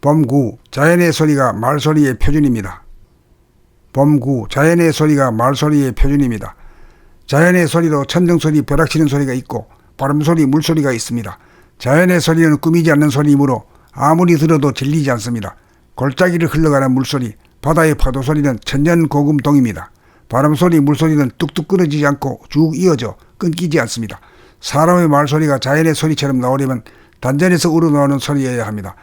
범구, 자연의 소리가 말소리의 표준입니다. 범구, 자연의 소리가 말소리의 표준입니다. 자연의 소리도 천둥소리, 벼락치는 소리가 있고 바람소리, 물소리가 있습니다. 자연의 소리는 꾸미지 않는 소리이므로 아무리 들어도 질리지 않습니다. 골짜기를 흘러가는 물소리, 바다의 파도 소리는 천년고금동입니다. 바람소리, 물소리는 뚝뚝 끊어지지 않고 쭉 이어져 끊기지 않습니다. 사람의 말소리가 자연의 소리처럼 나오려면 단전에서 우러나오는 소리여야 합니다.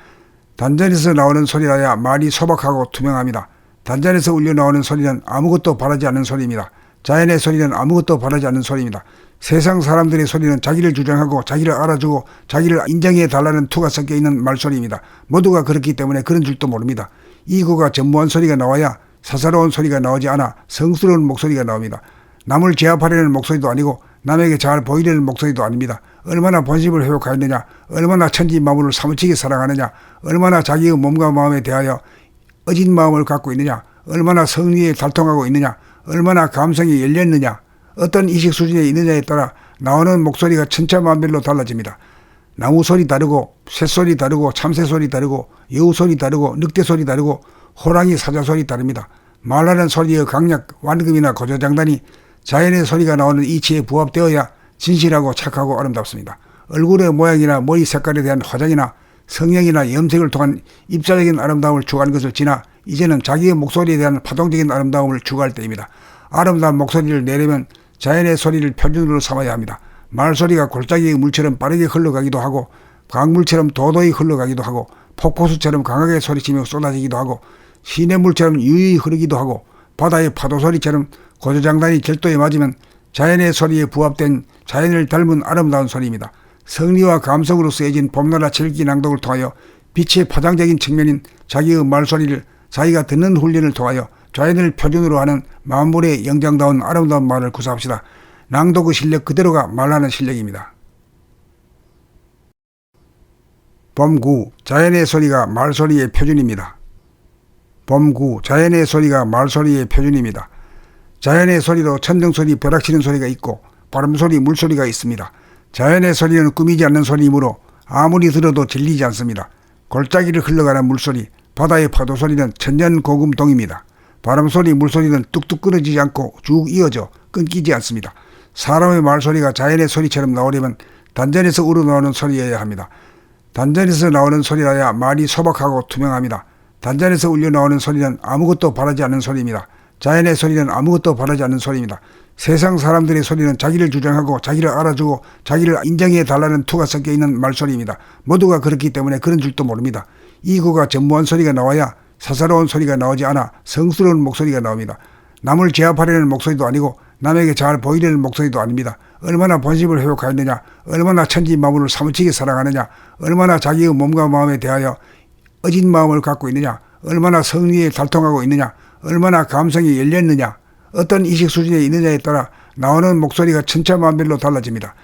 단전에서 나오는 소리라야 말이 소박하고 투명합니다. 단전에서 울려나오는 소리는 아무것도 바라지 않는 소리입니다. 자연의 소리는 아무것도 바라지 않는 소리입니다. 세상 사람들의 소리는 자기를 주장하고 자기를 알아주고 자기를 인정해 달라는 투가 섞여 있는 말소리입니다. 모두가 그렇기 때문에 그런 줄도 모릅니다. 이고가 전무한 소리가 나와야 사사로운 소리가 나오지 않아 성스러운 목소리가 나옵니다. 남을 제압하려는 목소리도 아니고 남에게 잘 보이려는 목소리도 아닙니다. 얼마나 본심을 회복하였느냐, 얼마나 천지만물을 사무치게 사랑하느냐, 얼마나 자기의 몸과 마음에 대하여 어진 마음을 갖고 있느냐, 얼마나 성리에 달통하고 있느냐, 얼마나 감성이 열렸느냐, 어떤 이식 수준에 있느냐에 따라 나오는 목소리가 천차만별로 달라집니다. 나무 소리 다르고 새소리 다르고 참새소리 다르고 여우소리 다르고 늑대소리 다르고 호랑이 사자소리 다릅니다. 말하는 소리의 강약, 완금이나 고조장단이 자연의 소리가 나오는 이치에 부합되어야 진실하고 착하고 아름답습니다. 얼굴의 모양이나 머리 색깔에 대한 화장이나 성형이나 염색을 통한 입자적인 아름다움을 추구하는 것을 지나 이제는 자기의 목소리에 대한 파동적인 아름다움을 추구할 때입니다. 아름다운 목소리를 내려면 자연의 소리를 표준으로 삼아야 합니다. 말소리가 골짜기의 물처럼 빠르게 흘러가기도 하고 강물처럼 도도히 흘러가기도 하고 폭포수처럼 강하게 소리치며 쏟아지기도 하고 시냇물처럼 유유히 흐르기도 하고 바다의 파도소리처럼 고조장단이 절도에 맞으면 자연의 소리에 부합된 자연을 닮은 아름다운 소리입니다. 성리와 감성으로 쓰여진 봄나라 절기 낭독을 통하여 빛의 파장적인 측면인 자기의 말소리를 자기가 듣는 훈련을 통하여 자연을 표준으로 하는 만물의 영장다운 아름다운 말을 구사합시다. 낭독의 실력 그대로가 말하는 실력입니다. 범구, 자연의 소리가 말소리의 표준입니다. 범구, 자연의 소리가 말소리의 표준입니다. 자연의 소리도 천둥소리, 벼락치는 소리가 있고 바람소리, 물소리가 있습니다. 자연의 소리는 꾸미지 않는 소리이므로 아무리 들어도 질리지 않습니다. 골짜기를 흘러가는 물소리, 바다의 파도 소리는 천년고금동입니다. 바람소리, 물소리는 뚝뚝 끊어지지 않고 쭉 이어져 끊기지 않습니다. 사람의 말소리가 자연의 소리처럼 나오려면 단전에서 우러나오는 소리여야 합니다. 단전에서 나오는 소리라야 말이 소박하고 투명합니다. 단전에서 울려나오는 소리는 아무것도 바라지 않는 소리입니다. 자연의 소리는 아무것도 바라지 않는 소리입니다. 세상 사람들의 소리는 자기를 주장하고 자기를 알아주고 자기를 인정해 달라는 투가 섞여 있는 말소리입니다. 모두가 그렇기 때문에 그런 줄도 모릅니다. 이고가 전무한 소리가 나와야 사사로운 소리가 나오지 않아 성스러운 목소리가 나옵니다. 남을 제압하려는 목소리도 아니고 남에게 잘 보이려는 목소리도 아닙니다. 얼마나 본심을 회복하였느냐, 얼마나 천지만물을 사무치게 사랑하느냐, 얼마나 자기의 몸과 마음에 대하여 어진 마음을 갖고 있느냐, 얼마나 성리에 달통하고 있느냐, 얼마나 감성이 열렸느냐, 어떤 이식 수준에 있느냐에 따라 나오는 목소리가 천차만별로 달라집니다.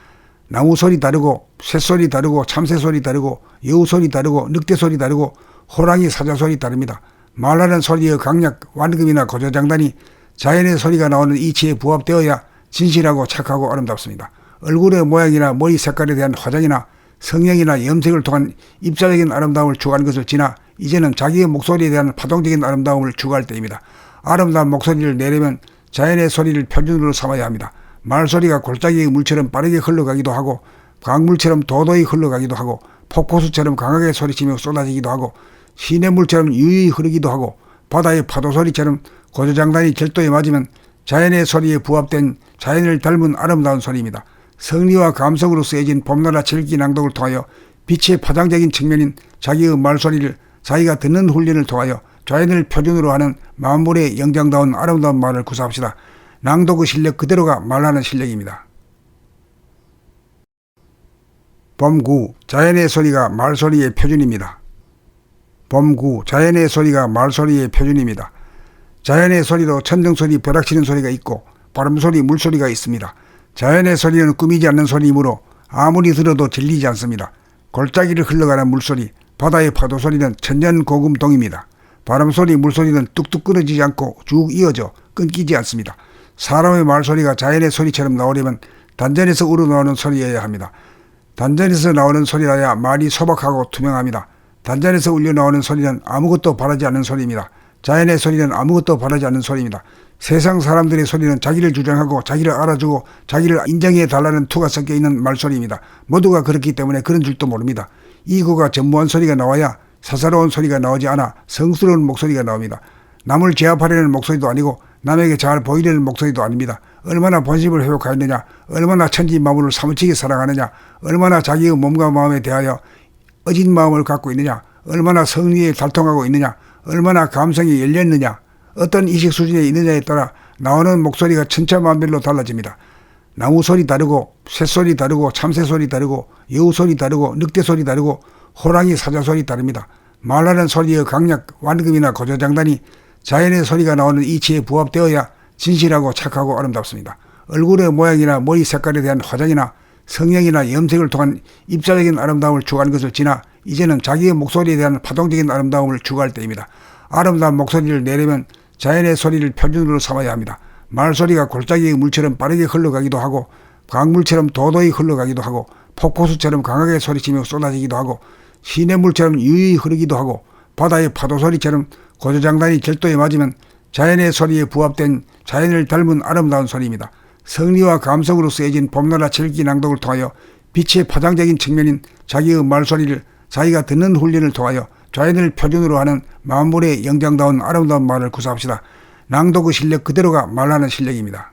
나무 소리 다르고 새소리 다르고 참새소리 다르고 여우소리 다르고 늑대소리 다르고 호랑이 사자소리 다릅니다. 말하는 소리의 강약, 완금이나 고조장단이 자연의 소리가 나오는 이치에 부합되어야 진실하고 착하고 아름답습니다. 얼굴의 모양이나 머리 색깔에 대한 화장이나 성형이나 염색을 통한 입자적인 아름다움을 추구하는 것을 지나 이제는 자기의 목소리에 대한 파동적인 아름다움을 추구할 때입니다. 아름다운 목소리를 내려면 자연의 소리를 표준으로 삼아야 합니다. 말소리가 골짜기의 물처럼 빠르게 흘러가기도 하고 강물처럼 도도히 흘러가기도 하고 폭포수처럼 강하게 소리치며 쏟아지기도 하고 시냇물처럼 유유히 흐르기도 하고 바다의 파도소리처럼 고조장단이 절도에 맞으면 자연의 소리에 부합된 자연을 닮은 아름다운 소리입니다. 성리와 감성으로 쓰여진 봄나라 절기 낭독을 통하여 빛의 파장적인 측면인 자기의 말소리를 자기가 듣는 훈련을 통하여 자연을 표준으로 하는 만물의 영장다운 아름다운 말을 구사합시다. 낭독의 실력 그대로가 말하는 실력입니다. 범구, 자연의 소리가 말소리의 표준입니다. 범구, 자연의 소리가 말소리의 표준입니다. 자연의 소리도 천둥소리, 벼락치는 소리가 있고 바람소리, 물소리가 있습니다. 자연의 소리는 꾸미지 않는 소리이므로 아무리 들어도 질리지 않습니다. 골짜기를 흘러가는 물소리, 바다의 파도 소리는 천년고금동입니다. 바람소리, 물소리는 뚝뚝 끊어지지 않고 쭉 이어져 끊기지 않습니다. 사람의 말소리가 자연의 소리처럼 나오려면 단전에서 우러나오는 소리여야 합니다. 단전에서 나오는 소리라야 말이 소박하고 투명합니다. 단전에서 울려 나오는 소리는 아무것도 바라지 않는 소리입니다. 자연의 소리는 아무것도 바라지 않는 소리입니다. 세상 사람들의 소리는 자기를 주장하고 자기를 알아주고 자기를 인정해 달라는 투가 섞여 있는 말소리입니다. 모두가 그렇기 때문에 그런 줄도 모릅니다. 이구가 전무한 소리가 나와야 사사로운 소리가 나오지 않아 성스러운 목소리가 나옵니다. 남을 제압하려는 목소리도 아니고 남에게 잘 보이려는 목소리도 아닙니다. 얼마나 본심을 회복하였느냐, 얼마나 천지만물을 사무치게 사랑하느냐, 얼마나 자기의 몸과 마음에 대하여 어진 마음을 갖고 있느냐, 얼마나 성리에 달통하고 있느냐, 얼마나 감성이 열렸느냐, 어떤 의식 수준에 있느냐에 따라 나오는 목소리가 천차만별로 달라집니다. 나무 소리 다르고 새소리 다르고 참새소리 다르고 여우소리 다르고 늑대소리 다르고 호랑이 사자소리 다릅니다. 말하는 소리의 강약, 완금이나 고조장단이 자연의 소리가 나오는 이치에 부합되어야 진실하고 착하고 아름답습니다. 얼굴의 모양이나 머리 색깔에 대한 화장이나 성형이나 염색을 통한 입자적인 아름다움을 추구하는 것을 지나 이제는 자기의 목소리에 대한 파동적인 아름다움을 추구할 때입니다. 아름다운 목소리를 내려면 자연의 소리를 표준으로 삼아야 합니다. 말소리가 골짜기의 물처럼 빠르게 흘러가기도 하고 강물처럼 도도히 흘러가기도 하고 폭포수처럼 강하게 소리치며 쏟아지기도 하고 시냇물처럼 유유히 흐르기도 하고 바다의 파도 소리처럼 고조장단이 절도에 맞으면 자연의 소리에 부합된 자연을 닮은 아름다운 소리입니다. 성리와 감성으로 쓰여진 봄나라 철기 낭독을 통하여 빛의 파장적인 측면인 자기의 말소리를 자기가 듣는 훈련을 통하여 자연을 표준으로 하는 만물의 영장다운 아름다운 말을 구사합시다. 낭독의 실력 그대로가 말하는 실력입니다.